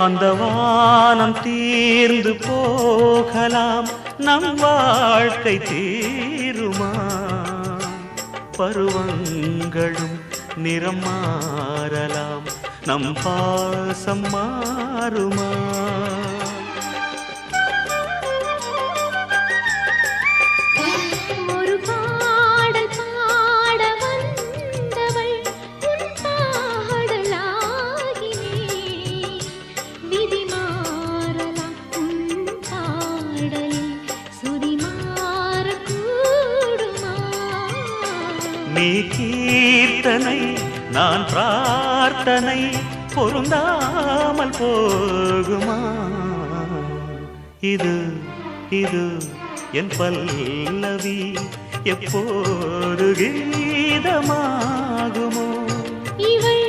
அந்த வானம் தீர்ந்து போகலாம், நம் வாழ்க்கை தீருமா? பருவங்களும் நிறம் மாறலாம், நம் பாசம் மாறுமா? நீ கீர்த்தனை நான் பிரார்த்தனை, பொருந்தாமல் போகுமா? இது இது என் பல்லவி எப்போது கீதமாகுமோ? இவள்